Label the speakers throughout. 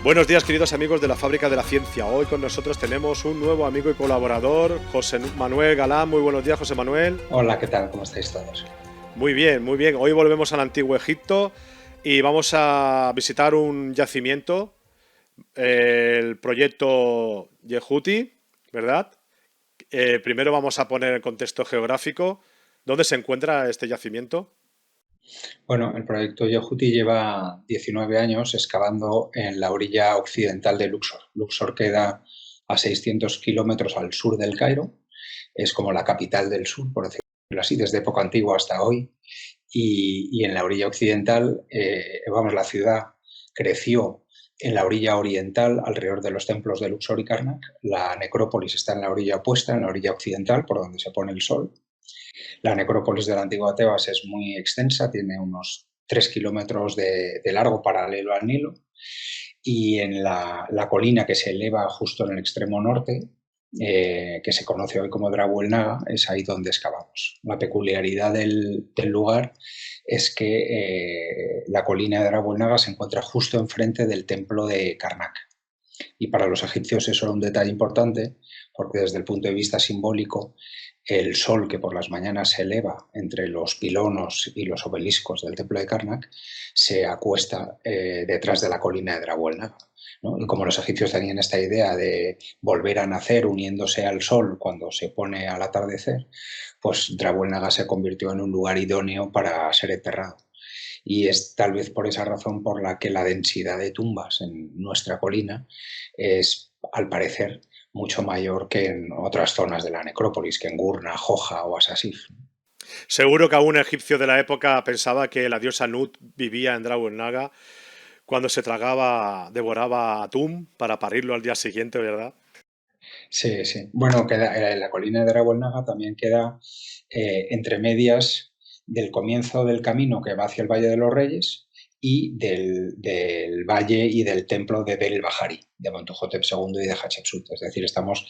Speaker 1: Buenos días, queridos amigos de la Fábrica de la Ciencia. Hoy con nosotros tenemos un nuevo amigo y colaborador, José Manuel Galán. Muy buenos días, José Manuel.
Speaker 2: Hola, ¿qué tal? ¿Cómo estáis todos?
Speaker 1: Muy bien, muy bien. Hoy volvemos al Antiguo Egipto y vamos a visitar un yacimiento, el proyecto Yehuti, ¿verdad? Primero vamos a poner el contexto geográfico. ¿Dónde se encuentra este yacimiento?
Speaker 2: Bueno, el proyecto Yohuti lleva 19 años excavando en la orilla occidental de Luxor. Luxor queda a 600 kilómetros al sur del Cairo. Es como la capital del sur, por decirlo así, desde época antigua hasta hoy. Y en la orilla occidental, la ciudad creció en la orilla oriental, alrededor de los templos de Luxor y Karnak. La necrópolis está en la orilla opuesta, en la orilla occidental, por donde se pone el sol. La necrópolis de la antigua Tebas es muy extensa, tiene unos 3 kilómetros de largo paralelo al Nilo, y en la colina que se eleva justo en el extremo norte, que se conoce hoy como Drabu el Naga, es ahí donde excavamos. La peculiaridad del lugar es que la colina de Drabu el Naga se encuentra justo enfrente del templo de Karnak. Y para los egipcios eso era un detalle importante, porque desde el punto de vista simbólico, el sol que por las mañanas se eleva entre los pilonos y los obeliscos del templo de Karnak se acuesta detrás de la colina de Drabuelnaga, ¿no? Y como los egipcios tenían esta idea de volver a nacer uniéndose al sol cuando se pone al atardecer, pues Drabuelnaga se convirtió en un lugar idóneo para ser enterrado. Y es tal vez por esa razón por la que la densidad de tumbas en nuestra colina es, al parecer, mucho mayor que en otras zonas de la necrópolis, que en Gurna, Joja o Asasif.
Speaker 1: Seguro que algún egipcio de la época pensaba que la diosa Nut vivía en Naga cuando se tragaba, devoraba atún para parirlo al día siguiente, ¿verdad?
Speaker 2: Sí, sí. Bueno, la colina de Rabuelnaga también queda entre medias del comienzo del camino que va hacia el Valle de los Reyes y del valle y del templo de Bel Bahari, de Montuhotep II y de Hatshepsut. Es decir, estamos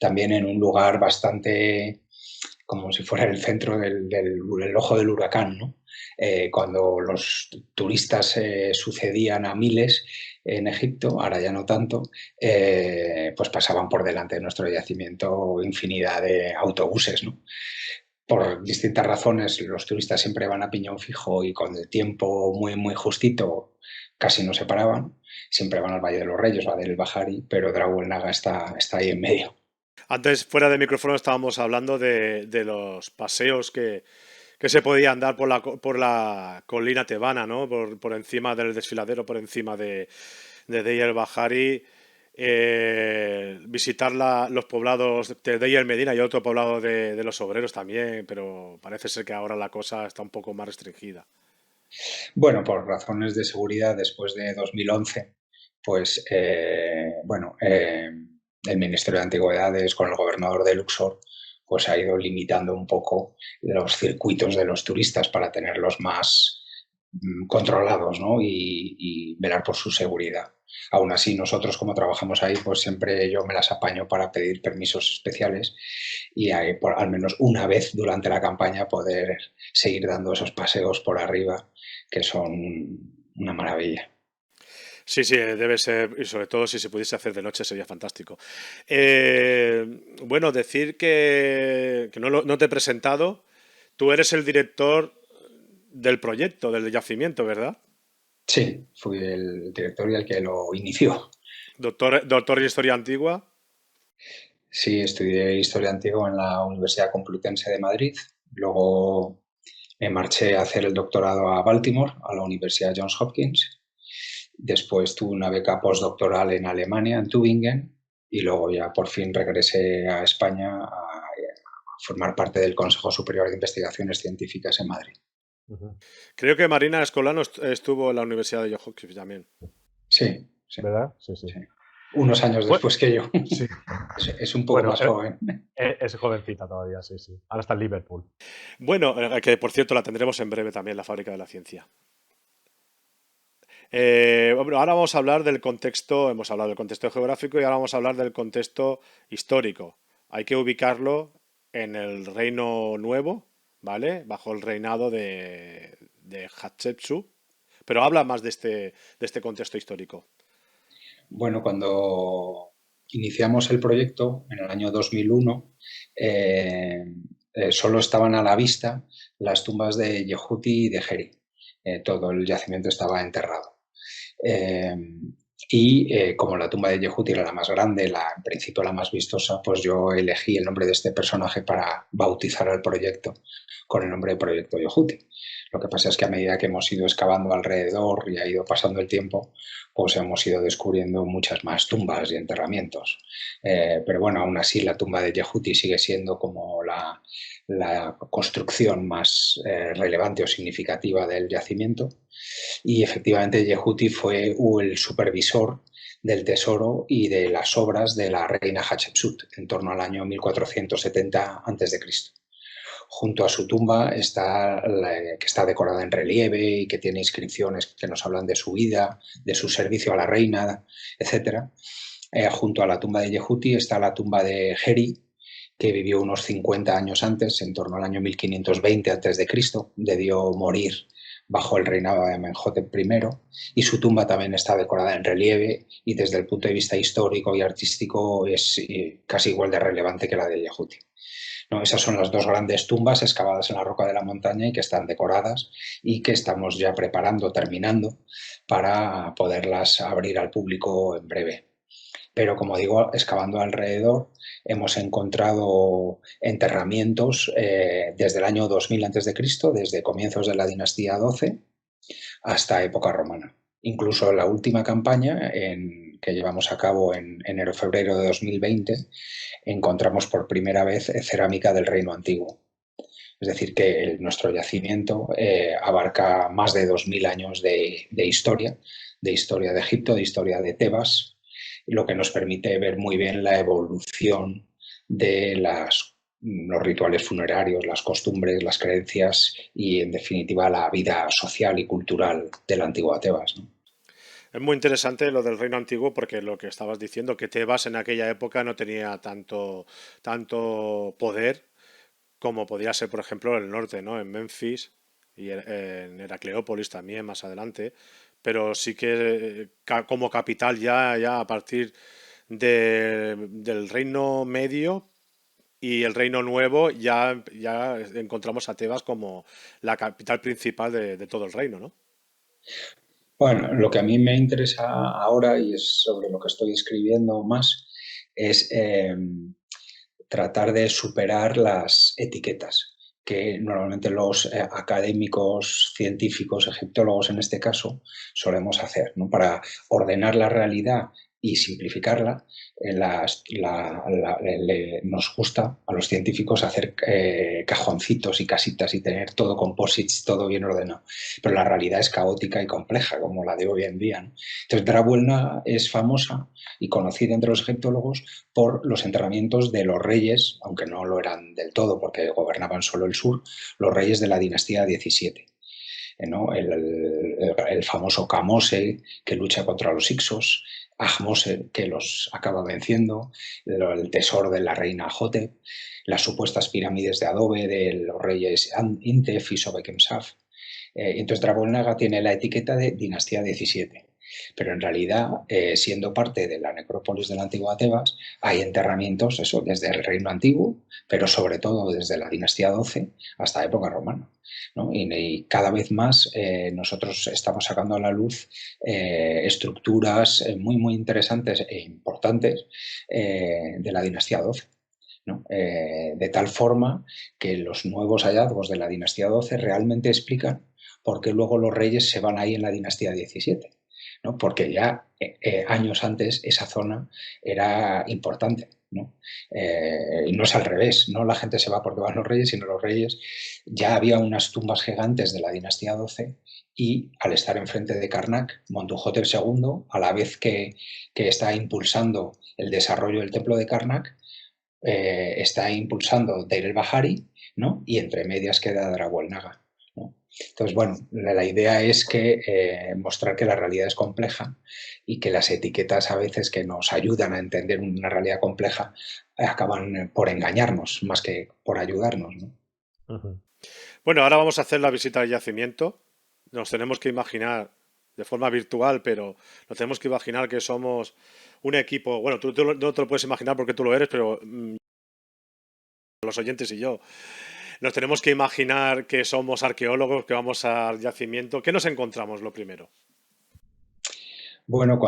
Speaker 2: también en un lugar bastante como si fuera el centro del ojo del huracán, ¿no? Cuando los turistas sucedían a miles en Egipto, ahora ya no tanto, pues pasaban por delante de nuestro yacimiento infinidad de autobuses, ¿no? Por distintas razones, los turistas siempre van a piñón fijo y con el tiempo muy, muy justito casi no se paraban. Siempre van al Valle de los Reyes, va del Bahari, pero Dragón Naga está ahí en medio.
Speaker 1: Antes, fuera de micrófono, estábamos hablando de los paseos que se podían dar por la colina tebana, ¿no? Por encima del desfiladero, por encima de Deir el Bahari. Visitar los poblados de Deir el Medina y otro poblado de los obreros también, pero parece ser que ahora la cosa está un poco más restringida.
Speaker 2: Bueno, por razones de seguridad después de 2011, pues el Ministerio de Antigüedades con el gobernador de Luxor pues ha ido limitando un poco los circuitos de los turistas para tenerlos más controlados, ¿no? Y velar por su seguridad. Aún así, nosotros como trabajamos ahí, pues siempre yo me las apaño para pedir permisos especiales y al menos una vez durante la campaña poder seguir dando esos paseos por arriba que son una maravilla.
Speaker 1: Sí, sí, debe ser, y sobre todo si se pudiese hacer de noche sería fantástico. Bueno, decir que no te he presentado, tú eres el director del proyecto, del yacimiento, ¿verdad?
Speaker 2: Sí, fui el director y el que lo inició.
Speaker 1: Doctor en Historia Antigua.
Speaker 2: Sí, estudié Historia Antigua en la Universidad Complutense de Madrid. Luego me marché a hacer el doctorado a Baltimore, a la Universidad Johns Hopkins. Después tuve una beca postdoctoral en Alemania, en Tübingen. Y luego ya por fin regresé a España a formar parte del Consejo Superior de Investigaciones Científicas en Madrid.
Speaker 1: Ujú. Creo que Marina Escolano estuvo en la Universidad de Johns Hopkins también.
Speaker 2: Sí, sí,
Speaker 1: ¿Verdad? Sí, sí.
Speaker 2: sí. Unos años
Speaker 1: Bueno,
Speaker 2: después que yo.
Speaker 1: sí.
Speaker 2: Es un poco
Speaker 1: Bueno,
Speaker 2: más joven.
Speaker 1: es jovencita todavía, sí, sí. Ahora está en Liverpool. Bueno, que por cierto la tendremos en breve también, la Fábrica de la Ciencia. Bueno, ahora vamos a hablar del contexto, hemos hablado del contexto geográfico y ahora vamos a hablar del contexto histórico. Hay que ubicarlo en el Reino Nuevo, ¿vale? Bajo el reinado de Hatshepsut. Pero habla más de este contexto histórico.
Speaker 2: Bueno, cuando iniciamos el proyecto en el año 2001, eh, solo estaban a la vista las tumbas de Yehuti y de Geri. Todo el yacimiento estaba enterrado. Eh, como la tumba de Yehuti era la más grande, en principio la más vistosa, pues yo elegí el nombre de este personaje para bautizar el proyecto con el nombre de Proyecto Yehuti. Lo que pasa es que a medida que hemos ido excavando alrededor y ha ido pasando el tiempo, pues hemos ido descubriendo muchas más tumbas y enterramientos. Pero bueno, aún así la tumba de Yehuti sigue siendo como la construcción más relevante o significativa del yacimiento. Y efectivamente Yehuti fue el supervisor del tesoro y de las obras de la reina Hatshepsut en torno al año 1470 a.C. Junto a su tumba que está decorada en relieve y que tiene inscripciones que nos hablan de su vida, de su servicio a la reina, etc. Junto a la tumba de Yehuti está la tumba de Geri, que vivió unos 50 años antes, en torno al año 1520 a.C., debió morir bajo el reinado de Amenhotep I, y su tumba también está decorada en relieve y desde el punto de vista histórico y artístico es casi igual de relevante que la de Yehuti. ¿No? Esas son las dos grandes tumbas excavadas en la roca de la montaña y que están decoradas y que estamos ya preparando, terminando, para poderlas abrir al público en breve. Pero como digo, excavando alrededor hemos encontrado enterramientos desde el año 2000 a.C., desde comienzos de la dinastía 12 hasta época romana. Incluso en la última campaña que llevamos a cabo en enero-febrero de 2020, encontramos por primera vez cerámica del Reino Antiguo. Es decir, que nuestro yacimiento abarca más de 2000 años de historia de Egipto, de historia de Tebas, lo que nos permite ver muy bien la evolución de los rituales funerarios, las costumbres, las creencias y, en definitiva, la vida social y cultural de la antigua Tebas, ¿no?
Speaker 1: Es muy interesante lo del reino antiguo porque lo que estabas diciendo, que Tebas en aquella época no tenía tanto poder como podía ser, por ejemplo, el norte, ¿no? En Memphis y en Heracleópolis también más adelante, pero sí que como capital ya a partir del Reino Medio y el Reino Nuevo ya encontramos a Tebas como la capital principal de todo el reino, ¿no?
Speaker 2: Bueno, lo que a mí me interesa ahora y es sobre lo que estoy escribiendo más es tratar de superar las etiquetas que normalmente los académicos, científicos, egiptólogos en este caso, solemos hacer, ¿no? Para ordenar la realidad y simplificarla. Nos gusta a los científicos hacer cajoncitos y casitas y tener todo composites, todo bien ordenado. Pero la realidad es caótica y compleja, como la de hoy en día, ¿no? Entonces, Drabuelna es famosa y conocida entre los egiptólogos por los enterramientos de los reyes, aunque no lo eran del todo porque gobernaban solo el sur, los reyes de la dinastía 17. ¿No? El famoso Kamose, que lucha contra los Ixos, Ahmose, que los acaba venciendo, el tesoro de la reina Hotep, las supuestas pirámides de adobe de los reyes Intef y Sobekemsaf. Entonces Drabolnaga tiene la etiqueta de dinastía 17. Pero en realidad, siendo parte de la necrópolis de la antigua Tebas, hay enterramientos, eso, desde el reino antiguo, pero sobre todo desde la dinastía 12 hasta época romana, ¿no? Y cada vez más nosotros estamos sacando a la luz estructuras muy interesantes e importantes de la dinastía 12. ¿No? De tal forma que los nuevos hallazgos de la dinastía 12 realmente explican por qué luego los reyes se van ahí en la dinastía 17, ¿no? Porque ya años antes esa zona era importante, ¿no? Y no es al revés, no la gente se va porque van los reyes, sino los reyes. Ya había unas tumbas gigantes de la dinastía 12 y al estar enfrente de Karnak, Montuhotep II, a la vez que está impulsando el desarrollo del templo de Karnak, está impulsando Deir el-Bahari, ¿no? Y entre medias queda Draguelnaga, ¿no? Entonces, bueno, la idea es que mostrar que la realidad es compleja y que las etiquetas a veces que nos ayudan a entender una realidad compleja acaban por engañarnos más que por ayudarnos, ¿no?
Speaker 1: Bueno, ahora vamos a hacer la visita al yacimiento. Nos tenemos que imaginar. de forma virtual, pero nos tenemos que imaginar que somos un equipo. Bueno, tú no te lo puedes imaginar porque tú lo eres, pero los oyentes y yo nos tenemos que imaginar que somos arqueólogos, que vamos al yacimiento. ¿Qué nos encontramos lo primero?
Speaker 2: Bueno,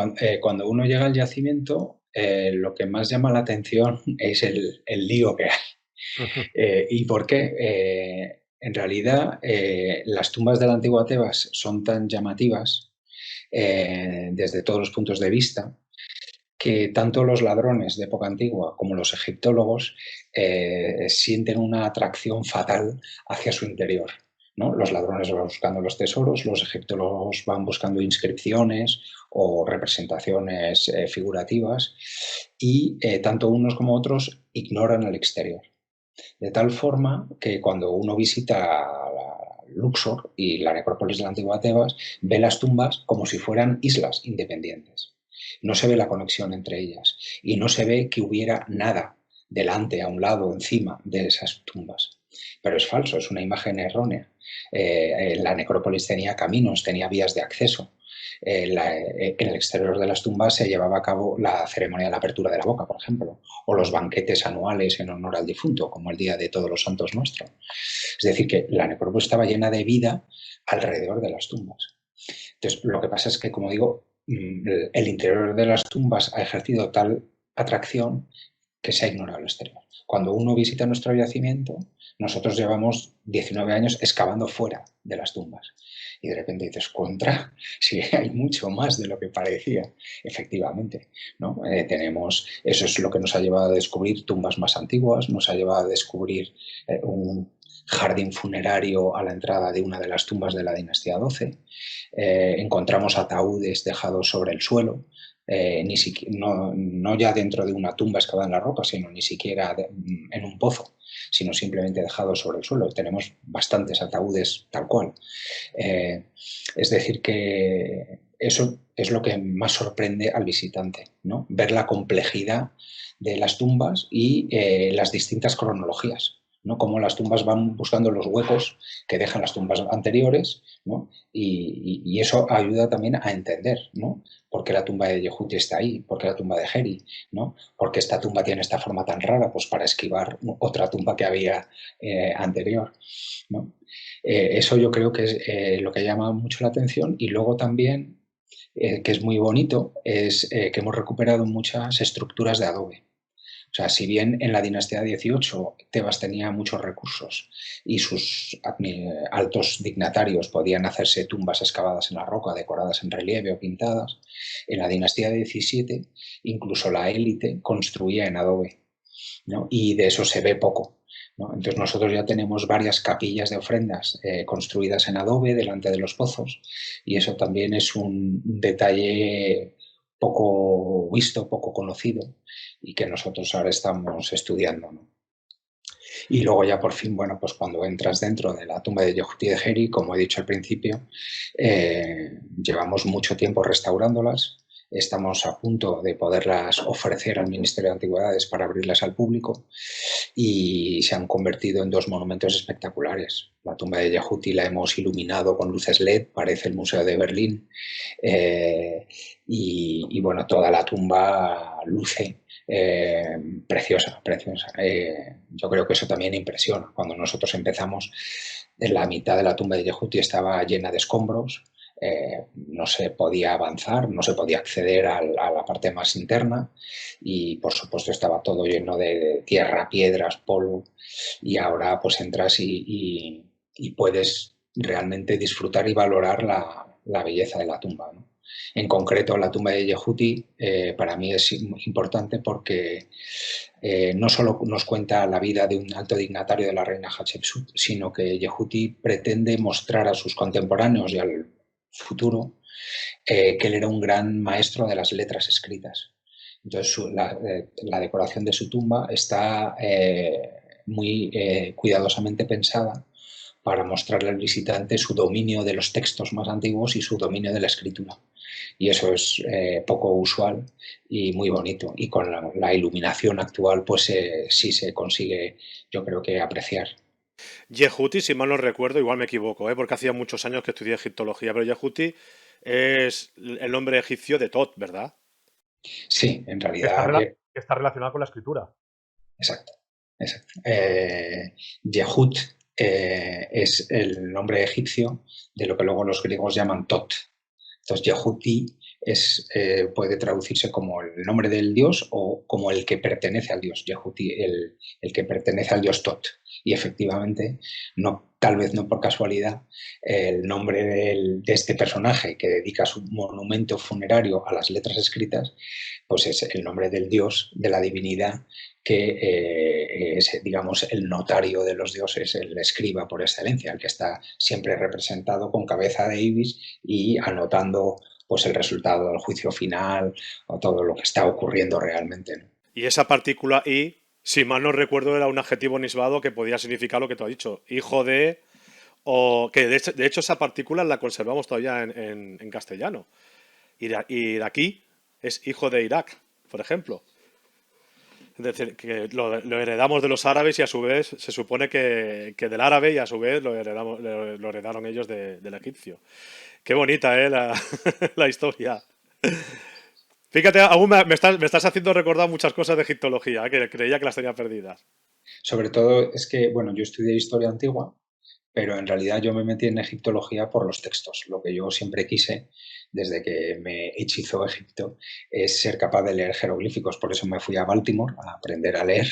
Speaker 2: cuando uno llega al yacimiento, lo que más llama la atención es el lío que hay. ¿Y por qué? En realidad, las tumbas de la antigua Tebas son tan llamativas desde todos los puntos de vista que tanto los ladrones de época antigua como los egiptólogos sienten una atracción fatal hacia su interior, ¿no? Los ladrones van buscando los tesoros, los egiptólogos van buscando inscripciones o representaciones figurativas y tanto unos como otros ignoran el exterior. De tal forma que cuando uno visita Luxor y la necrópolis de la antigua Tebas, ve las tumbas como si fueran islas independientes. No se ve la conexión entre ellas y no se ve que hubiera nada delante, a un lado, encima de esas tumbas. Pero es falso, es una imagen errónea. La necrópolis tenía caminos, tenía vías de acceso. En el exterior de las tumbas se llevaba a cabo la ceremonia de la apertura de la boca, por ejemplo, o los banquetes anuales en honor al difunto, como el Día de Todos los Santos Nuestro. Es decir, que la necrópolis estaba llena de vida alrededor de las tumbas. Entonces, lo que pasa es que, como digo, el interior de las tumbas ha ejercido tal atracción que se ha ignorado el exterior. Cuando uno visita nuestro yacimiento, nosotros llevamos 19 años excavando fuera de las tumbas. Y de repente dices, contra, sí, hay mucho más de lo que parecía, efectivamente. ¿No? Eso es lo que nos ha llevado a descubrir tumbas más antiguas, nos ha llevado a descubrir un jardín funerario a la entrada de una de las tumbas de la dinastía XII. Encontramos ataúdes dejados sobre el suelo, no ya dentro de una tumba excavada en la roca, sino ni siquiera en un pozo, sino simplemente dejados sobre el suelo. Tenemos bastantes ataúdes tal cual. Eh, es decir, que eso es lo que más sorprende al visitante, ¿no? Ver la complejidad de las tumbas y las distintas cronologías, ¿no? Cómo las tumbas van buscando los huecos que dejan las tumbas anteriores, ¿no? Y eso ayuda también a entender, ¿no? ¿Por qué la tumba de Yehuti está ahí? ¿Por qué la tumba de Heri? ¿No? ¿Por qué esta tumba tiene esta forma tan rara? Pues para esquivar otra tumba que había anterior, ¿no? Eso yo creo que es lo que llama mucho la atención y luego también, que es muy bonito, es que hemos recuperado muchas estructuras de adobe. O sea, si bien en la dinastía 18 Tebas tenía muchos recursos y sus altos dignatarios podían hacerse tumbas excavadas en la roca, decoradas en relieve o pintadas, en la dinastía 17 incluso la élite construía en adobe, ¿no? Y de eso se ve poco, ¿no? Entonces nosotros ya tenemos varias capillas de ofrendas construidas en adobe delante de los pozos y eso también es un detalle poco visto, poco conocido y que nosotros ahora estamos estudiando, ¿no? Y luego ya por fin, bueno, pues cuando entras dentro de la tumba de Yehuti de Heri, como he dicho al principio, llevamos mucho tiempo restaurándolas. Estamos a punto de poderlas ofrecer al Ministerio de Antigüedades para abrirlas al público y se han convertido en dos monumentos espectaculares. La tumba de Yehuti la hemos iluminado con luces LED, parece el Museo de Berlín, y bueno, toda la tumba luce preciosa, preciosa. Yo creo que eso también impresiona. Cuando nosotros empezamos, en la mitad de la tumba de Yehuti estaba llena de escombros, no se podía avanzar, no se podía acceder a la parte más interna y por supuesto estaba todo lleno de tierra, piedras, polvo y ahora pues entras y puedes realmente disfrutar y valorar la belleza de la tumba, ¿no? En concreto, la tumba de Yehuti para mí es importante porque no solo nos cuenta la vida de un alto dignatario de la reina Hatshepsut, sino que Yehuti pretende mostrar a sus contemporáneos y al futuro que él era un gran maestro de las letras escritas. Entonces, la decoración de su tumba está muy cuidadosamente pensada para mostrarle al visitante su dominio de los textos más antiguos y su dominio de la escritura. Y eso es poco usual y muy bonito. Y con la iluminación actual, pues sí se consigue, yo creo que apreciar.
Speaker 1: Yehuti, si mal no recuerdo, igual me equivoco, porque hacía muchos años que estudié egiptología, pero Yehuti es el nombre egipcio de Tot, ¿verdad?
Speaker 2: Sí, en
Speaker 3: Que está,
Speaker 2: realidad,
Speaker 3: que está relacionado con la escritura.
Speaker 2: exacto, exacto. Yehut es el nombre egipcio de lo que luego los griegos llaman Tot. Entonces, Yehuti puede traducirse como el nombre del dios o como el que pertenece al dios. Yehuti, el que pertenece al dios Tot. Y efectivamente, no, tal vez no por casualidad, el nombre de este personaje que dedica su monumento funerario a las letras escritas, pues es el nombre del dios, de la divinidad, que es, digamos, el notario de los dioses, el escriba por excelencia, el que está siempre representado con cabeza de ibis y anotando pues el resultado del juicio final o todo lo que está ocurriendo realmente, ¿no?
Speaker 1: Y esa partícula I, si mal no recuerdo, era un adjetivo nisbado que podía significar lo que tú has dicho, hijo de, o que de hecho esa partícula la conservamos todavía en castellano. Iraquí es hijo de Irak, por ejemplo. Es decir, que lo heredamos de los árabes y a su vez se supone que del árabe y a su vez lo heredaron ellos del egipcio. Qué bonita, la, la historia. Fíjate, aún me estás haciendo recordar muchas cosas de egiptología, que creía que las tenía perdidas.
Speaker 2: Sobre todo es que, bueno, yo estudié historia antigua, pero en realidad yo me metí en egiptología por los textos. Lo que yo siempre quise, desde que me hechizó Egipto, es ser capaz de leer jeroglíficos. Por eso me fui a Baltimore a aprender a leer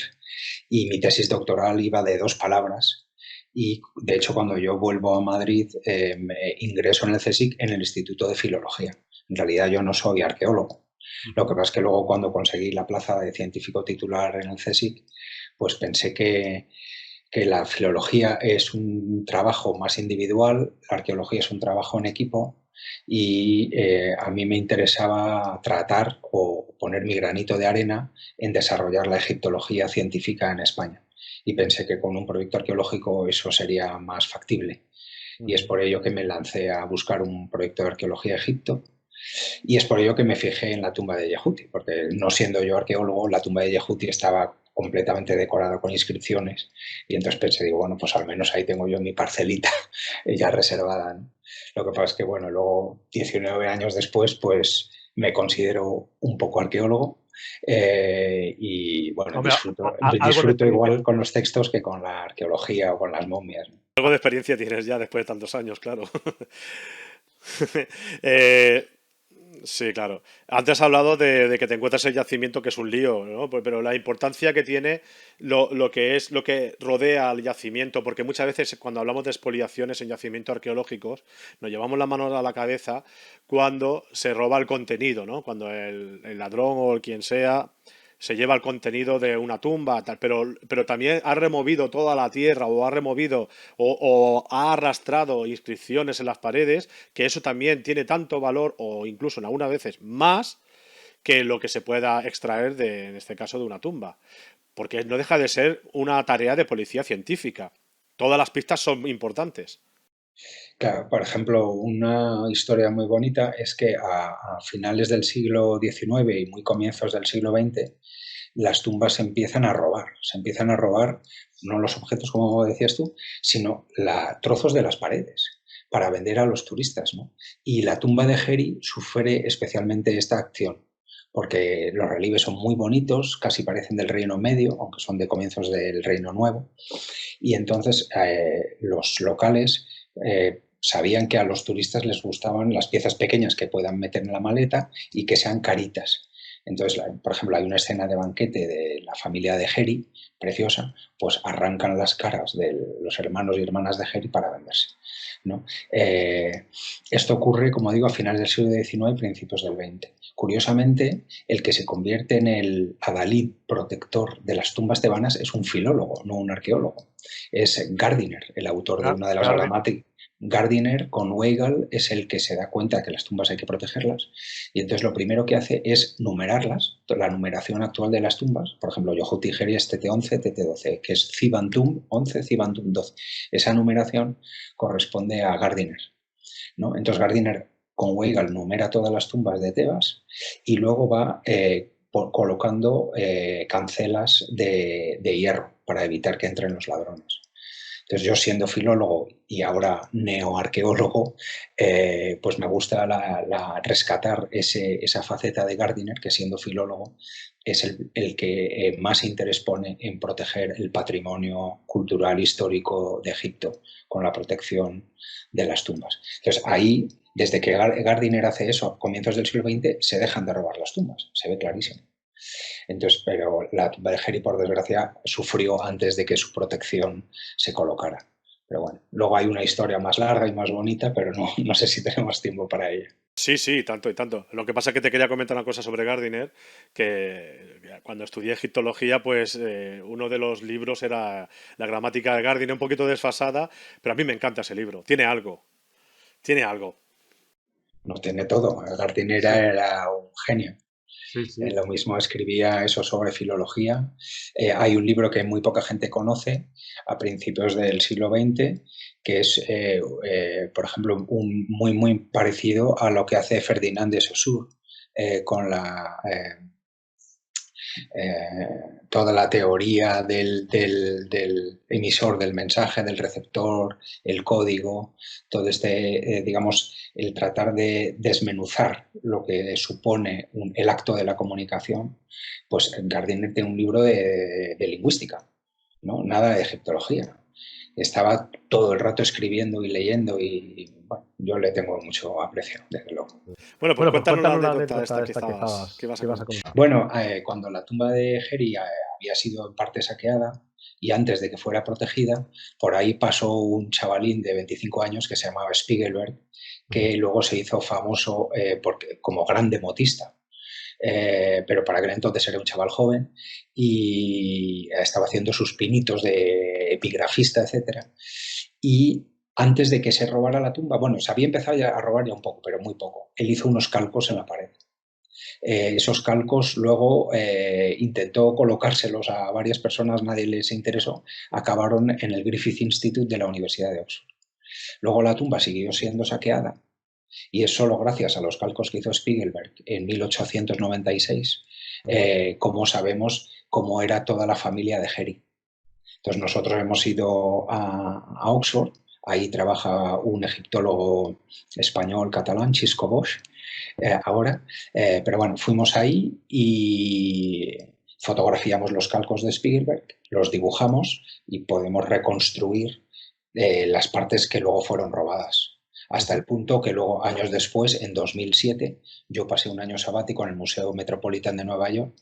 Speaker 2: y mi tesis doctoral iba de 2 palabras. Y de hecho, cuando yo vuelvo a Madrid, me ingreso en el CSIC en el Instituto de Filología. En realidad yo no soy arqueólogo. Lo que pasa es que luego cuando conseguí la plaza de científico titular en el CSIC, pues pensé que la filología es un trabajo más individual, la arqueología es un trabajo en equipo y a mí me interesaba tratar o poner mi granito de arena en desarrollar la egiptología científica en España. Y pensé que con un proyecto arqueológico eso sería más factible. Y es por ello que me lancé a buscar un proyecto de arqueología de Egipto. Y es por ello que me fijé en la tumba de Yehuti, porque no siendo yo arqueólogo, la tumba de Yehuti estaba completamente decorada con inscripciones y entonces pensé, digo, bueno, pues al menos ahí tengo yo mi parcelita ya reservada, ¿no? Lo que pasa es que, bueno, luego 19 años después, pues me considero un poco arqueólogo y, bueno,
Speaker 3: Hombre, algo de
Speaker 2: disfruto
Speaker 3: experiencia.
Speaker 2: igual con los textos que con la arqueología o con las momias, ¿no?
Speaker 1: Algo de experiencia tienes ya después de tantos años, claro. Eh, sí, claro. Antes has hablado de que te encuentras el yacimiento, que es un lío, ¿no? Pero la importancia que tiene lo que es lo que rodea al yacimiento, porque muchas veces cuando hablamos de expoliaciones en yacimientos arqueológicos, nos llevamos la mano a la cabeza cuando se roba el contenido, ¿no? Cuando el ladrón o el quien sea se lleva el contenido de una tumba, tal, pero también ha removido toda la tierra o ha removido o ha arrastrado inscripciones en las paredes, que eso también tiene tanto valor o incluso en algunas veces más que lo que se pueda extraer en este caso, de una tumba. Porque no deja de ser una tarea de policía científica. Todas las pistas son importantes.
Speaker 2: Claro, por ejemplo, una historia muy bonita es que a finales del siglo XIX y muy comienzos del siglo XX, las tumbas se empiezan a robar no los objetos, como decías tú, sino trozos de las paredes para vender a los turistas, ¿no? Y la tumba de Geri sufre especialmente esta acción, porque los relieves son muy bonitos, casi parecen del Reino Medio, aunque son de comienzos del Reino Nuevo, y entonces los locales sabían que a los turistas les gustaban las piezas pequeñas que puedan meter en la maleta y que sean caritas. Entonces, por ejemplo, hay una escena de banquete de la familia de Geri, preciosa, pues arrancan las caras de los hermanos y hermanas de Geri para venderse, ¿no? Esto ocurre, como digo, a finales del siglo XIX y principios del XX. Curiosamente, el que se convierte en el adalid protector de las tumbas tebanas es un filólogo, no un arqueólogo. Es Gardiner, el autor de una de las gramáticas. Gardiner con Weigel es el que se da cuenta que las tumbas hay que protegerlas y entonces lo primero que hace es numerarlas, la numeración actual de las tumbas, por ejemplo, Yohuti Geri es TT11, TT12, que es Zibantum 11, Zibantum 12. Esa numeración corresponde a Gardiner, ¿no? Entonces Gardiner con Weigel numera todas las tumbas de Tebas y luego va colocando cancelas de hierro para evitar que entren los ladrones. Entonces yo siendo filólogo y ahora neoarqueólogo, pues me gusta rescatar esa faceta de Gardiner, que siendo filólogo es el que más interés pone en proteger el patrimonio cultural histórico de Egipto con la protección de las tumbas. Entonces ahí, desde que Gardiner hace eso a comienzos del siglo XX, se dejan de robar las tumbas, se ve clarísimo. Entonces, pero la tumba de Geri, por desgracia, sufrió antes de que su protección se colocara. Pero bueno, luego hay una historia más larga y más bonita, pero no sé si tenemos tiempo para ella.
Speaker 1: Sí, sí, tanto y tanto. Lo que pasa es que te quería comentar una cosa sobre Gardiner, que cuando estudié egiptología, pues uno de los libros era la gramática de Gardiner, un poquito desfasada, pero a mí me encanta ese libro. Tiene algo, tiene algo.
Speaker 2: No tiene todo. Gardiner era un genio.
Speaker 3: Sí, sí.
Speaker 2: Lo mismo escribía eso sobre filología. Hay un libro que muy poca gente conoce a principios del siglo XX, que es, por ejemplo, muy parecido a lo que hace Ferdinand de Saussure con toda la teoría del emisor del mensaje, del receptor, el código, todo digamos, el tratar de desmenuzar lo que supone el acto de la comunicación, pues Gardiner tiene un libro de lingüística, ¿no? Nada de egiptología. Estaba todo el rato escribiendo y leyendo y bueno, yo le tengo mucho aprecio, desde luego.
Speaker 1: Bueno, pues
Speaker 3: Bueno, pues
Speaker 1: cuéntanos la
Speaker 3: cuéntanos la
Speaker 1: anécdota
Speaker 3: anécdota
Speaker 1: esta
Speaker 3: esta
Speaker 1: que vas a
Speaker 3: que vas a
Speaker 1: comentar.
Speaker 3: contar.
Speaker 2: Bueno, cuando la tumba de Geri había sido en parte saqueada y antes de que fuera protegida, por ahí pasó un chavalín de 25 años que se llamaba Spiegelberg, que luego se hizo famoso como gran demotista. Pero para aquel entonces era un chaval joven y estaba haciendo sus pinitos de epigrafista, etcétera. Y antes de que se robara la tumba, bueno, se había empezado ya a robar ya un poco, pero muy poco. Él hizo unos calcos en la pared. Esos calcos luego intentó colocárselos a varias personas, nadie les interesó, acabaron en el Griffith Institute de la Universidad de Oxford. Luego la tumba siguió siendo saqueada y es solo gracias a los calcos que hizo Spiegelberg en 1896 como sabemos cómo era toda la familia de Geri. Entonces nosotros hemos ido a Oxford, ahí trabaja un egiptólogo español catalán, Xisco Bosch, ahora, pero bueno, fuimos ahí y fotografiamos los calcos de Spielberg, los dibujamos y podemos reconstruir las partes que luego fueron robadas. Hasta el punto que luego, años después, en 2007, yo pasé un año sabático en el Museo Metropolitan de Nueva York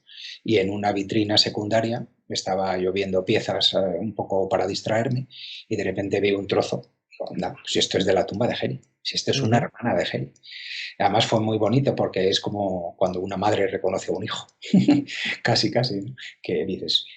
Speaker 2: y en una vitrina secundaria estaba yo viendo piezas un poco para distraerme y de repente veo un trozo. Digo, anda, si esto es de la tumba de Geri, si esto es una hermana de Geri. Además fue muy bonito porque es como cuando una madre reconoce a un hijo, casi, casi, ¿no? Que dices,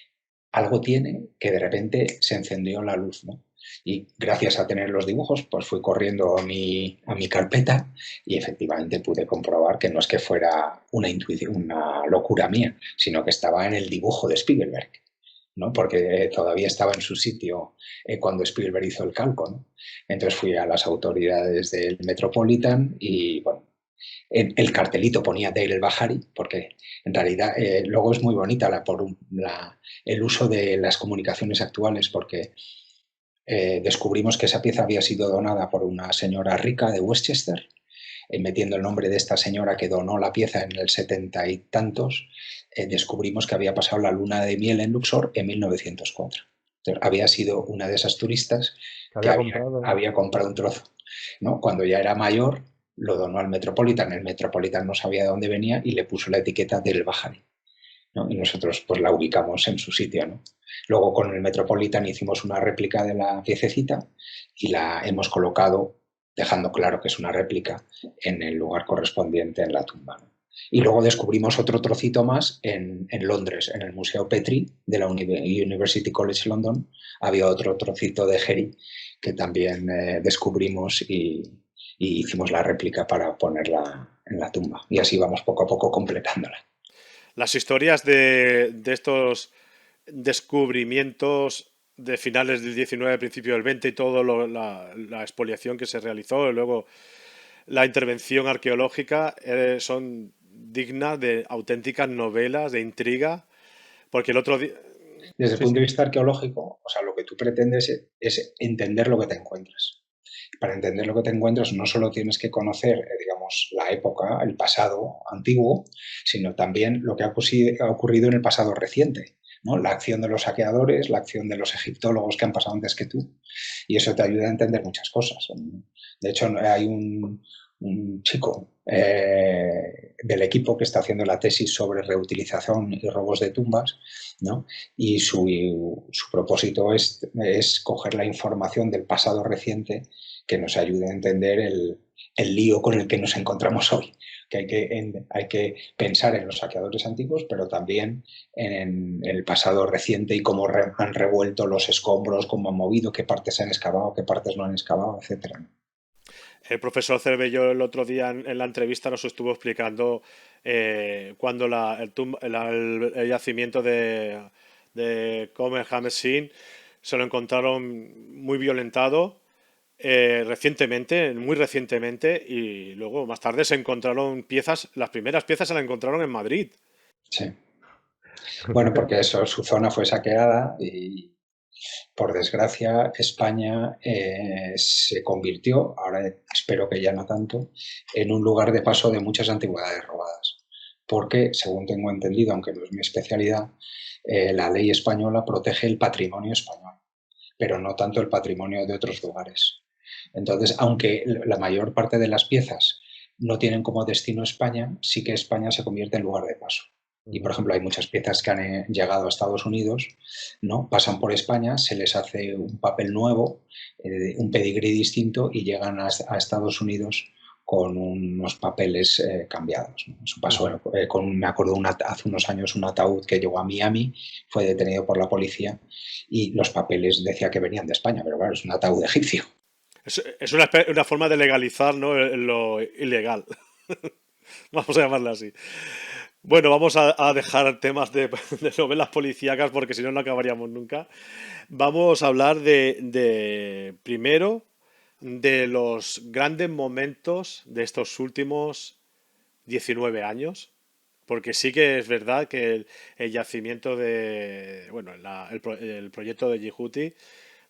Speaker 2: algo tiene que de repente se encendió la luz, ¿no? Y gracias a tener los dibujos, pues fui corriendo a mi carpeta y efectivamente pude comprobar que no es que fuera una intuición, una locura mía, sino que estaba en el dibujo de Spiegelberg, ¿no? Porque todavía estaba en su sitio cuando Spielberg hizo el calco, ¿no? Entonces fui a las autoridades del Metropolitan y, bueno, el cartelito ponía Dale el Bahari, porque en realidad luego es muy bonita el uso de las comunicaciones actuales, porque descubrimos que esa pieza había sido donada por una señora rica de Westchester, metiendo el nombre de esta señora que donó la pieza en el 70 y tantos, descubrimos que había pasado la luna de miel en Luxor en 1904. Entonces, había sido una de esas turistas que había comprado un trozo, ¿no? Cuando ya era mayor, lo donó al Metropolitan. El Metropolitan no sabía de dónde venía y le puso la etiqueta del Bahari, ¿no? Y nosotros pues la ubicamos en su sitio, ¿no? Luego con el Metropolitan hicimos una réplica de la piececita y la hemos colocado, dejando claro que es una réplica, en el lugar correspondiente en la tumba, ¿no? Y luego descubrimos otro trocito más en Londres, en el Museo Petrie de la University College London. Había otro trocito de Geri que también descubrimos y hicimos la réplica para ponerla en la tumba. Y así vamos poco a poco completándola.
Speaker 1: Las historias de estos descubrimientos de finales del 19, principio del 20 y todo la expoliación que se realizó y luego la intervención arqueológica son dignas de auténticas novelas de intriga, porque el otro día
Speaker 2: Desde el
Speaker 3: Sí,
Speaker 2: punto de
Speaker 3: sí.
Speaker 2: vista arqueológico, o sea, lo que tú pretendes es entender lo que te encuentras. Para entender lo que te encuentras no solo tienes que conocer, digamos, la época, el pasado antiguo, sino también lo que ha ocurrido en el pasado reciente, ¿no? La acción de los saqueadores, la acción de los egiptólogos que han pasado antes que tú, y eso te ayuda a entender muchas cosas. De hecho, hay un chico del equipo que está haciendo la tesis sobre reutilización y robos de tumbas, ¿no? Y su propósito es coger la información del pasado reciente que nos ayude a entender el lío con el que nos encontramos hoy. Que hay que pensar en los saqueadores antiguos, pero también en el pasado reciente y cómo han revuelto los escombros, cómo han movido, qué partes han excavado, qué partes no han excavado, etcétera.
Speaker 1: El profesor Cervello el otro día en la entrevista nos estuvo explicando cuando el yacimiento de Comer Hammersin se lo encontraron muy violentado recientemente, muy recientemente, y luego más tarde se encontraron piezas, las primeras piezas se las encontraron en Madrid.
Speaker 2: Sí. Bueno, porque eso, su zona fue saqueada y, por desgracia, España se convirtió, ahora espero que ya no tanto, en un lugar de paso de muchas antigüedades robadas. Porque, según tengo entendido, aunque no es mi especialidad, la ley española protege el patrimonio español, pero no tanto el patrimonio de otros lugares. Entonces, aunque la mayor parte de las piezas no tienen como destino España, sí que España se convierte en lugar de paso. Y, por ejemplo, hay muchas piezas que han llegado a Estados Unidos, ¿no? Pasan por España, se les hace un papel nuevo, un pedigrí distinto y llegan a Estados Unidos con unos papeles cambiados, ¿no? Eso pasó me acuerdo hace unos años un ataúd que llegó a Miami, fue detenido por la policía y los papeles decía que venían de España, pero claro, es un ataúd egipcio.
Speaker 1: Es una forma de legalizar, ¿no? Lo ilegal. Vamos a llamarla así. Bueno, vamos a dejar temas de novelas policíacas porque si no, no acabaríamos nunca. Vamos a hablar primero de los grandes momentos de estos últimos 19 años. Porque sí que es verdad que el yacimiento bueno, el proyecto de Yihuti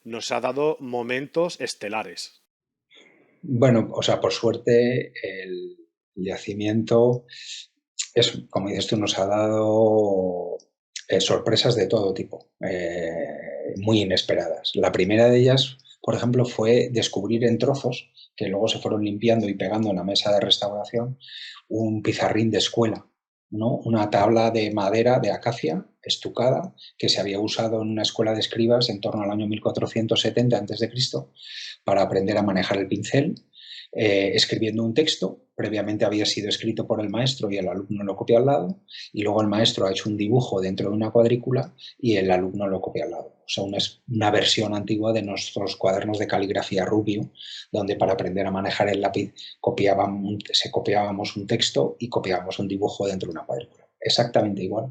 Speaker 1: nos ha dado momentos estelares.
Speaker 2: Bueno, o sea, por suerte el yacimiento como dices tú, nos ha dado sorpresas de todo tipo, muy inesperadas. La primera de ellas, por ejemplo, fue descubrir en trozos, que luego se fueron limpiando y pegando en la mesa de restauración, un pizarrín de escuela, ¿no? Una tabla de madera de acacia estucada que se había usado en una escuela de escribas en torno al año 1470 a.C. para aprender a manejar el pincel, escribiendo un texto. Previamente había sido escrito por el maestro y el alumno lo copia al lado, y luego el maestro ha hecho un dibujo dentro de una cuadrícula y el alumno lo copia al lado. O sea, una versión antigua de nuestros cuadernos de caligrafía Rubio, donde para aprender a manejar el lápiz copiábamos un texto y copiábamos un dibujo dentro de una cuadrícula. Exactamente igual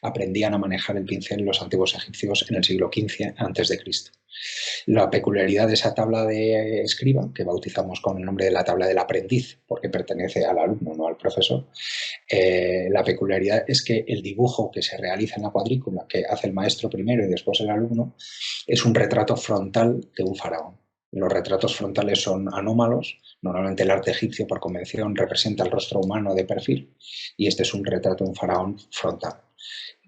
Speaker 2: aprendían a manejar el pincel los antiguos egipcios en el siglo XV a.C. La peculiaridad de esa tabla de escriba, que bautizamos con el nombre de la tabla del aprendiz, porque pertenece al alumno, no al profesor, la peculiaridad es que el dibujo que se realiza en la cuadrícula, que hace el maestro primero y después el alumno, es un retrato frontal de un faraón. Los retratos frontales son anómalos. Normalmente el arte egipcio, por convención, representa el rostro humano de perfil, y este es un retrato de un faraón frontal,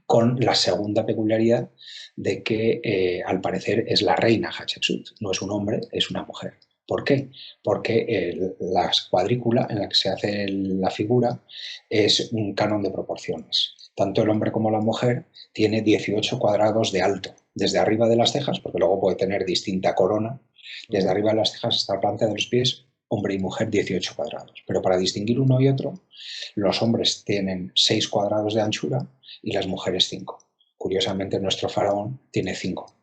Speaker 2: con la segunda peculiaridad de que al parecer es la reina Hatshepsut, no es un hombre, es una mujer. ¿Por qué? Porque la cuadrícula en la que se hace la figura es un canon de proporciones. Tanto el hombre como la mujer tiene 18 cuadrados de alto, desde arriba de las cejas, porque luego puede tener distinta corona, desde arriba de las cejas hasta la planta de los pies, hombre y mujer 18 cuadrados. Pero para distinguir uno y otro, los hombres tienen 6 cuadrados de anchura y las mujeres 5. Curiosamente, nuestro faraón tiene 5,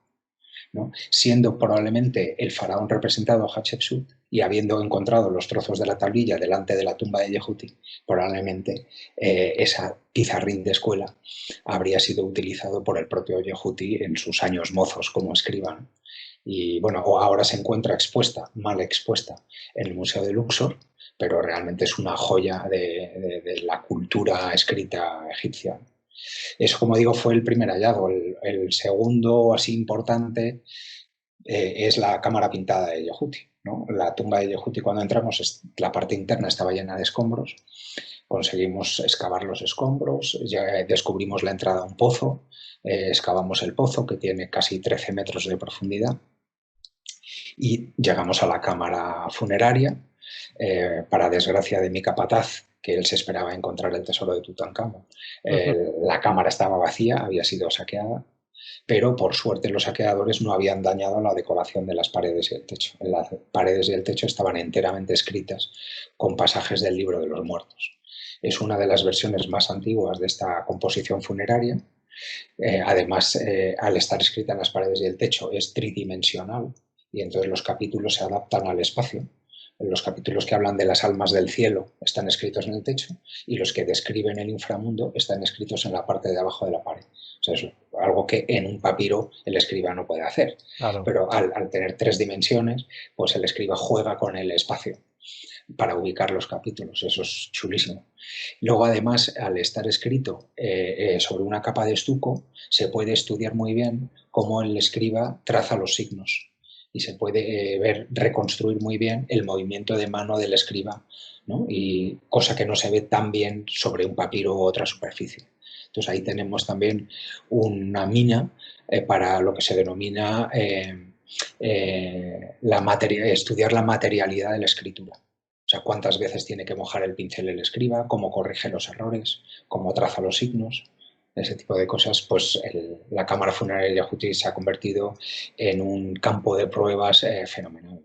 Speaker 2: ¿no? Siendo probablemente el faraón representado Hatshepsut, y habiendo encontrado los trozos de la tablilla delante de la tumba de Yehuti, probablemente esa pizarrín de escuela habría sido utilizado por el propio Yehuti en sus años mozos como escribano. Y bueno, ahora se encuentra expuesta, mal expuesta, en el Museo de Luxor, pero realmente es una joya de la cultura escrita egipcia. Eso, como digo, fue el primer hallazgo. El segundo, así importante, es la cámara pintada de Yehuti, ¿no? La tumba de Yehuti, cuando entramos, la parte interna estaba llena de escombros. Conseguimos excavar los escombros, ya descubrimos la entrada a un pozo, excavamos el pozo, que tiene casi 13 metros de profundidad, y llegamos a la cámara funeraria. Para desgracia de mi capataz, que él se esperaba encontrar el tesoro de Tutankamón, la cámara estaba vacía, había sido saqueada, pero por suerte los saqueadores no habían dañado la decoración de las paredes y el techo. Las paredes y el techo estaban enteramente escritas con pasajes del Libro de los Muertos. Es una de las versiones más antiguas de esta composición funeraria. Además, al estar escrita en las paredes y el techo, es tridimensional y entonces los capítulos se adaptan al espacio. Los capítulos que hablan de las almas del cielo están escritos en el techo y los que describen el inframundo están escritos en la parte de abajo de la pared. O sea, es algo que en un papiro el escriba no puede hacer.
Speaker 3: Claro.
Speaker 2: Pero al tener 3 dimensiones, pues el escriba juega con el espacio para ubicar los capítulos. Eso es chulísimo. Luego, además, al estar escrito sobre una capa de estuco, se puede estudiar muy bien cómo el escriba traza los signos y se puede reconstruir muy bien el movimiento de mano del escriba, ¿no? Y cosa que no se ve tan bien sobre un papiro u otra superficie. Entonces ahí tenemos también una mina para lo que se denomina estudiar la materialidad de la escritura. O sea, cuántas veces tiene que mojar el pincel el escriba, cómo corrige los errores, cómo traza los signos, ese tipo de cosas. Pues la cámara funeraria de Yehuti se ha convertido en un campo de pruebas fenomenal.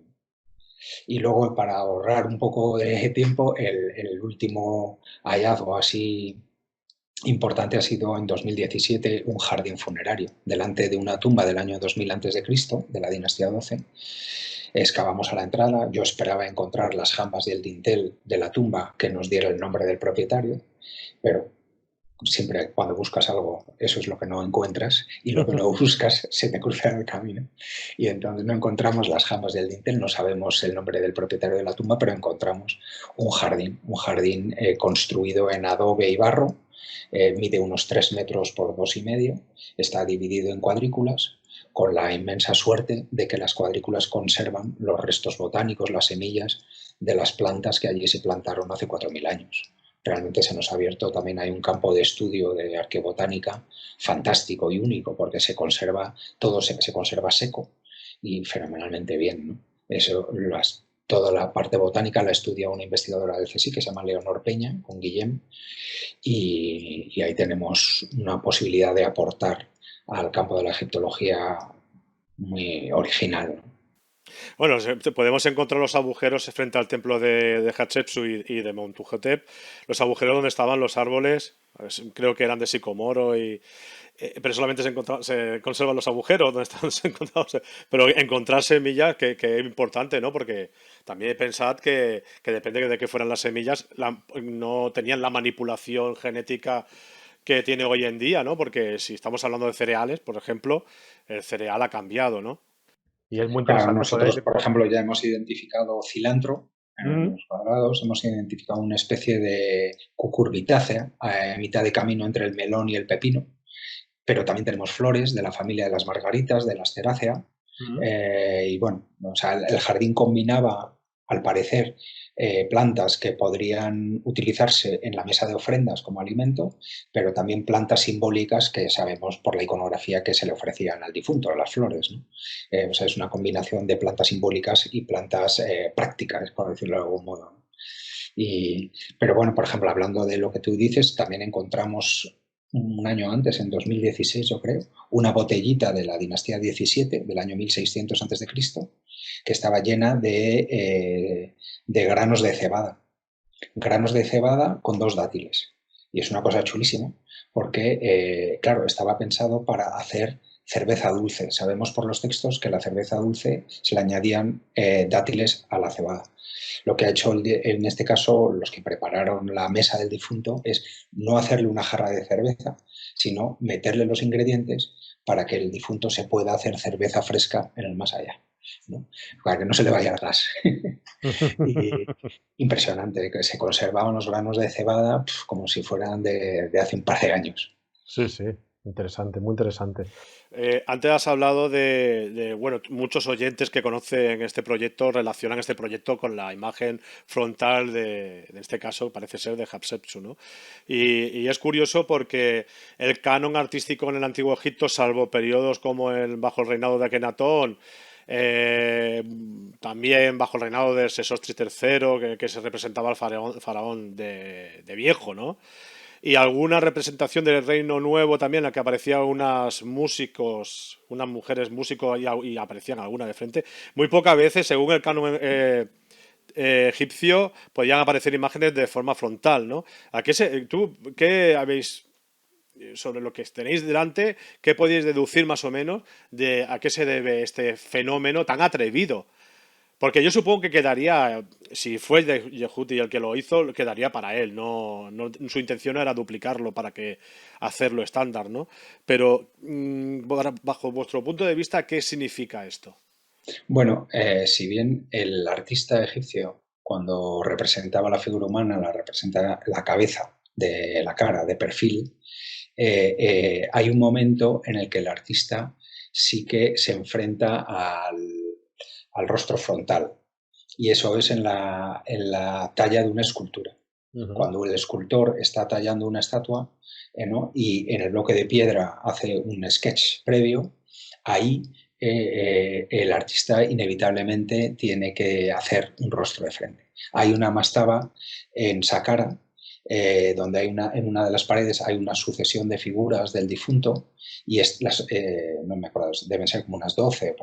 Speaker 2: Y luego, para ahorrar un poco de tiempo, el último hallazgo así importante ha sido en 2017 un jardín funerario delante de una tumba del año 2000 a.C., de la dinastía 12. Excavamos a la entrada, yo esperaba encontrar las jambas y el dintel de la tumba que nos diera el nombre del propietario, pero siempre cuando buscas algo, eso es lo que no encuentras, y lo que no buscas se te cruza en el camino. Y entonces no encontramos las jambas del dintel, no sabemos el nombre del propietario de la tumba, pero encontramos un jardín construido en adobe y barro, mide unos 3 metros por 2,5, está dividido en cuadrículas, con la inmensa suerte de que las cuadrículas conservan los restos botánicos, las semillas de las plantas que allí se plantaron hace 4.000 años. Realmente se nos ha abierto también, hay un campo de estudio de arqueobotánica fantástico y único, porque se conserva, todo se conserva seco y fenomenalmente bien, ¿no? Eso, toda la parte botánica la estudia una investigadora del CSIC que se llama Leonor Peña, con Guillem, y ahí tenemos una posibilidad de aportar al campo de la egiptología muy original, ¿no?
Speaker 1: Bueno, podemos encontrar los agujeros frente al templo de Hatshepsut y de Montuhotep, los agujeros donde estaban los árboles, creo que eran de sicomoro, pero solamente se conservan los agujeros donde están encontrados. Pero encontrar semillas, que es importante, ¿no? Porque también pensad que depende de qué fueran las semillas, no tenían la manipulación genética que tiene hoy en día, ¿no? Porque si estamos hablando de cereales, por ejemplo, el cereal ha cambiado, ¿no?
Speaker 3: Y es muy
Speaker 2: Claro,
Speaker 3: interesante
Speaker 2: nosotros,
Speaker 3: poder...
Speaker 2: por ejemplo, ya hemos identificado cilantro en los cuadrados, hemos identificado una especie de cucurbitácea a mitad de camino entre el melón y el pepino, pero también tenemos flores de la familia de las margaritas, de las cerácea, y bueno, o sea, el jardín combinaba, al parecer, plantas que podrían utilizarse en la mesa de ofrendas como alimento, pero también plantas simbólicas que sabemos por la iconografía que se le ofrecían al difunto, las flores, ¿no? O sea, es una combinación de plantas simbólicas y plantas prácticas, por decirlo de algún modo, ¿no? Pero bueno, por ejemplo, hablando de lo que tú dices, también encontramos un año antes, en 2016 yo creo, una botellita de la dinastía 17, del año 1600 a.C., que estaba llena de granos de cebada con 2 dátiles. Y es una cosa chulísima, porque, claro, estaba pensado para hacer cerveza dulce. Sabemos por los textos que la cerveza dulce se le añadían dátiles a la cebada. Lo que ha hecho en este caso los que prepararon la mesa del difunto es no hacerle una jarra de cerveza, sino meterle los ingredientes para que el difunto se pueda hacer cerveza fresca en el más allá, ¿no? Para que no se le vaya el gas. Y impresionante, que se conservaban los granos de cebada como si fueran de hace un par de años.
Speaker 3: Sí, sí, interesante, muy interesante.
Speaker 1: Antes has hablado bueno, muchos oyentes que conocen este proyecto relacionan este proyecto con la imagen frontal en este caso parece ser de Hatshepsut, ¿no? Y es curioso porque el canon artístico en el Antiguo Egipto, salvo periodos como bajo el reinado de Akenatón, eh, también bajo el reinado de Sesostris III, que se representaba al faraón de viejo, ¿no? Y alguna representación del Reino Nuevo también, en la que aparecían unas músicos, unas mujeres músicos y aparecían algunas de frente. Muy pocas veces, según el canon egipcio, podían aparecer imágenes de forma frontal, ¿no? ¿Qué habéis sobre lo que tenéis delante? ¿Qué podéis deducir más o menos de a qué se debe este fenómeno tan atrevido? Porque yo supongo que quedaría, si fue Yehuti el que lo hizo, quedaría para él. Su intención no era duplicarlo para que hacerlo estándar, ¿no? Pero bajo vuestro punto de vista, ¿qué significa esto?
Speaker 2: Bueno, si bien el artista egipcio, cuando representaba la figura humana, la representa la cabeza de la cara, de perfil, hay un momento en el que el artista sí que se enfrenta al rostro frontal. Y eso es en la talla de una escultura.
Speaker 3: Ujú.
Speaker 2: Cuando el escultor está tallando una estatua, ¿no? Y en el bloque de piedra hace un sketch previo, ahí el artista inevitablemente tiene que hacer un rostro de frente. Hay una mastaba en Saqqara, donde en una de las paredes hay una sucesión de figuras del difunto, y no me acuerdo, deben ser como unas 12,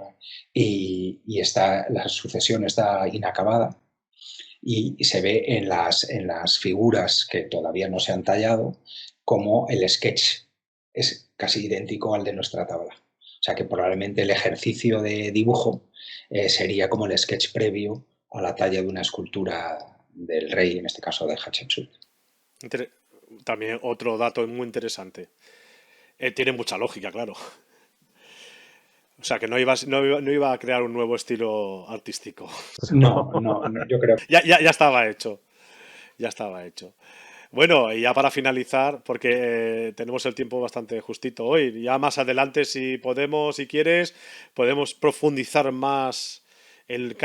Speaker 2: y la sucesión está inacabada, y se ve en las figuras que todavía no se han tallado como el sketch es casi idéntico al de nuestra tabla. O sea que probablemente el ejercicio de dibujo sería como el sketch previo a la talla de una escultura del rey, en este caso de Hatshepsut.
Speaker 1: Inter- También otro dato muy interesante. Tiene mucha lógica, claro. O sea, que no iba a crear un nuevo estilo artístico.
Speaker 2: No, no, no, yo creo.
Speaker 1: Ya estaba hecho. Ya estaba hecho. Bueno, y ya para finalizar, porque tenemos el tiempo bastante justito hoy, ya más adelante, si podemos, si quieres, podemos profundizar más en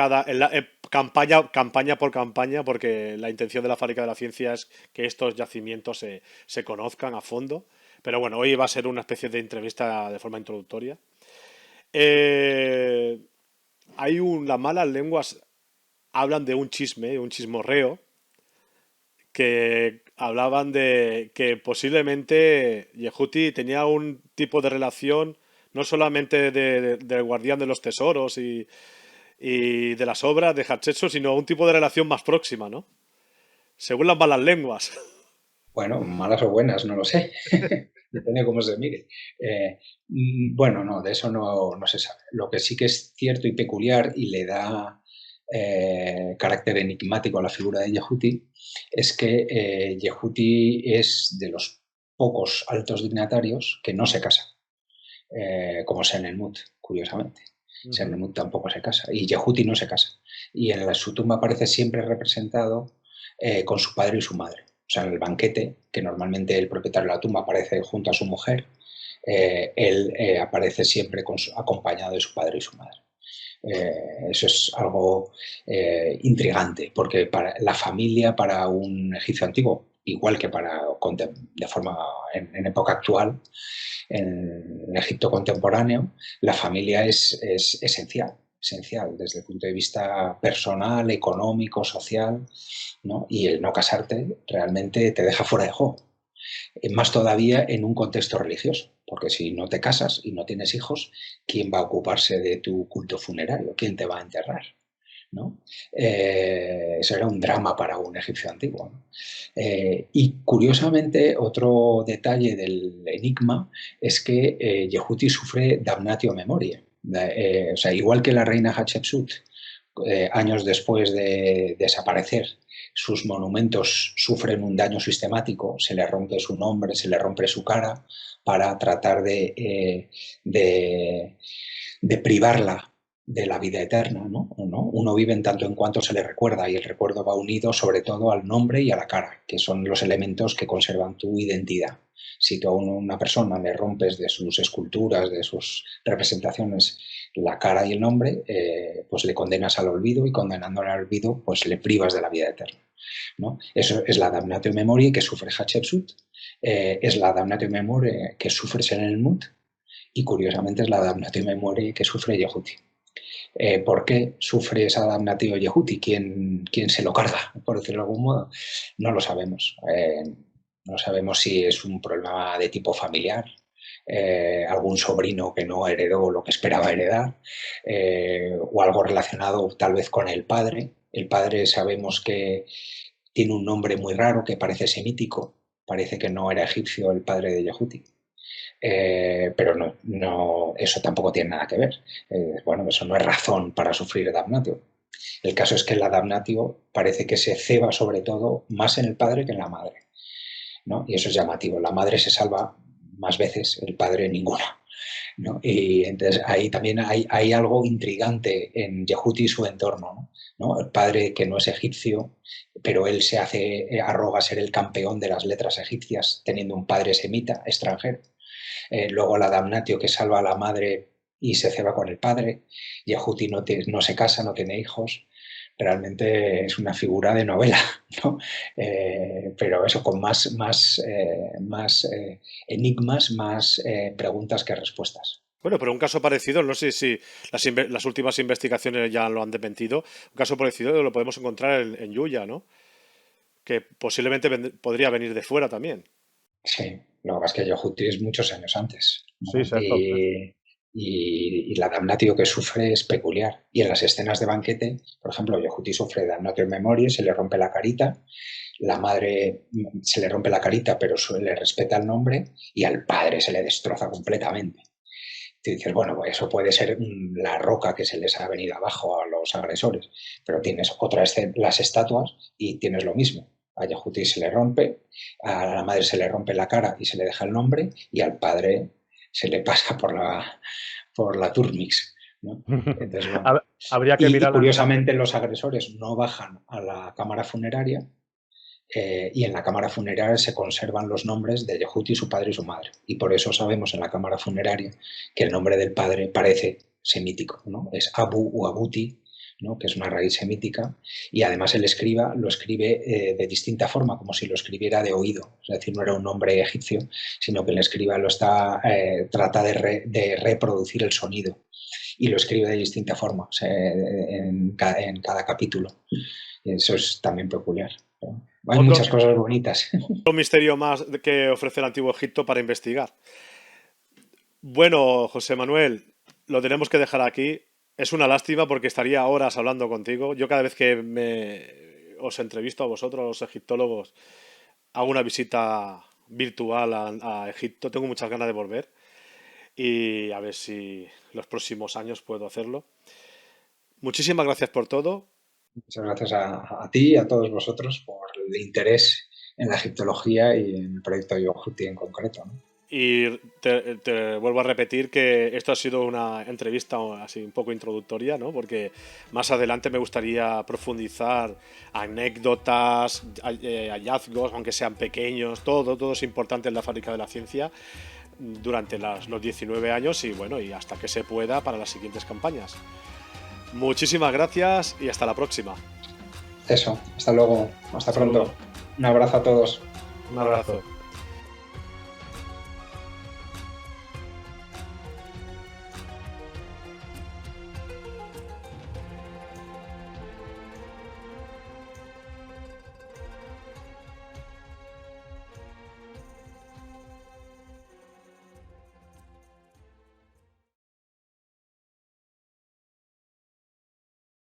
Speaker 1: campaña por campaña, porque la intención de la Fábrica de la Ciencia es que estos yacimientos se conozcan a fondo. Pero bueno, hoy va a ser una especie de entrevista de forma introductoria. Eh, las malas lenguas hablan de un chisme, un chismorreo, que hablaban de que posiblemente Yehuti tenía un tipo de relación no solamente del guardián de los tesoros y de las obras de Hatshepsut, sino un tipo de relación más próxima, ¿no? Según las malas lenguas.
Speaker 2: Bueno, malas o buenas, no lo sé. Depende de cómo se mire. Bueno, no, de eso no se sabe. Lo que sí que es cierto y peculiar y le da carácter enigmático a la figura de Yehuti es que Yehuti es de los pocos altos dignatarios que no se casa, como Senenmut, curiosamente.
Speaker 3: Ujú.
Speaker 2: Senenmut tampoco se casa y Yehuti no se casa. Y su tumba aparece siempre representado con su padre y su madre. O sea, en el banquete, que normalmente el propietario de la tumba aparece junto a su mujer, él aparece siempre acompañado de su padre y su madre. Eso es algo intrigante, porque para la familia, para un egipcio antiguo, igual que de forma en época actual, en Egipto contemporáneo, la familia es esencial desde el punto de vista personal, económico, social, ¿no? Y el no casarte realmente te deja fuera de juego. Más todavía en un contexto religioso, porque si no te casas y no tienes hijos, ¿quién va a ocuparse de tu culto funerario? ¿Quién te va a enterrar? ¿No? Eso era un drama para un egipcio antiguo, ¿no? Y curiosamente, otro detalle del enigma es que Yehuti sufre damnatio memoria. O sea, igual que la reina Hatshepsut, años después de desaparecer, sus monumentos sufren un daño sistemático, se le rompe su nombre, se le rompe su cara, para tratar de privarla de la vida eterna, ¿no? Uno vive en tanto en cuanto se le recuerda, y el recuerdo va unido sobre todo al nombre y a la cara, que son los elementos que conservan tu identidad. Si tú a una persona le rompes de sus esculturas, de sus representaciones, la cara y el nombre, pues le condenas al olvido, y condenándole al olvido, pues le privas de la vida eterna, ¿no? Eso es la damnatio memoriae que sufre Hatshepsut, es la damnatio memoriae que sufre Senenmut, y curiosamente es la damnatio memoriae que sufre Yehuti. ¿Por qué sufre esa damnatio Yehuti? ¿Quién se lo carga, por decirlo de algún modo? No lo sabemos. No sabemos si es un problema de tipo familiar, algún sobrino que no heredó lo que esperaba heredar, o algo relacionado tal vez con el padre. El padre sabemos que tiene un nombre muy raro que parece semítico, parece que no era egipcio el padre de Yehuti. Pero no, eso tampoco tiene nada que ver. Bueno, eso no es razón para sufrir damnatio. El caso es que la damnatio parece que se ceba sobre todo más en el padre que en la madre, ¿no? Y eso es llamativo. La madre se salva más veces, el padre ninguna, ¿no? Y entonces ahí también hay algo intrigante en Yehuti y su entorno, ¿no? El padre que no es egipcio, pero él se arroga ser el campeón de las letras egipcias, teniendo un padre semita, extranjero. Luego la damnatio que salva a la madre y se ceba con el padre. Yehuti no se casa, no tiene hijos. Realmente es una figura de novela, ¿no? Pero eso con más enigmas, más preguntas que respuestas.
Speaker 1: Bueno, pero un caso parecido, no sé si las últimas investigaciones ya lo han desmentido, un caso parecido lo podemos encontrar en Yuya, ¿no? Que posiblemente podría venir de fuera también.
Speaker 2: Sí, lo que pasa es que Yehuti es muchos años antes, ¿no?
Speaker 3: Sí, exacto.
Speaker 2: Y la damnatio que sufre es peculiar. Y en las escenas de banquete, por ejemplo, Yehuti sufre damnatio memoriae, se le rompe la carita, la madre se le rompe la carita, pero le respeta el nombre, y al padre se le destroza completamente. Y dices, bueno, pues eso puede ser la roca que se les ha venido abajo a los agresores, pero tienes las estatuas y tienes lo mismo. A Yehuti se le rompe, a la madre se le rompe la cara y se le deja el nombre, y al padre se le pasa por la turmix, ¿no? Entonces, bueno.
Speaker 3: Habría que
Speaker 2: Y
Speaker 3: mirar
Speaker 2: curiosamente los agresores no bajan a la cámara funeraria, y en la cámara funeraria se conservan los nombres de Yehuti, su padre y su madre. Y por eso sabemos en la cámara funeraria que el nombre del padre parece semítico, ¿no? Es Abu o Abuti, ¿no? Que es una raíz semítica, y además el escriba lo escribe de distinta forma, como si lo escribiera de oído. Es decir, no era un nombre egipcio, sino que el escriba trata de reproducir el sonido, y lo escribe de distinta forma, o sea, en cada capítulo. Eso es también peculiar, ¿no? Hay muchas cosas bonitas.
Speaker 1: Un misterio más que ofrece el Antiguo Egipto para investigar. Bueno, José Manuel, lo tenemos que dejar aquí. Es una lástima porque estaría horas hablando contigo. Yo cada vez que os entrevisto a vosotros, a los egiptólogos, hago una visita virtual a Egipto. Tengo muchas ganas de volver y a ver si los próximos años puedo hacerlo. Muchísimas gracias por todo.
Speaker 2: Muchas gracias a ti y a todos vosotros por el interés en la egiptología y en el proyecto Yehuti en concreto, ¿no?
Speaker 1: Y te vuelvo a repetir que esto ha sido una entrevista así un poco introductoria, ¿no? Porque más adelante me gustaría profundizar anécdotas, hallazgos, aunque sean pequeños, todo es importante en la fábrica de la ciencia durante los 19 años y bueno, y hasta que se pueda para las siguientes campañas. Muchísimas gracias y hasta la próxima.
Speaker 2: Eso, hasta luego, hasta pronto. Un abrazo a todos.
Speaker 1: Un abrazo.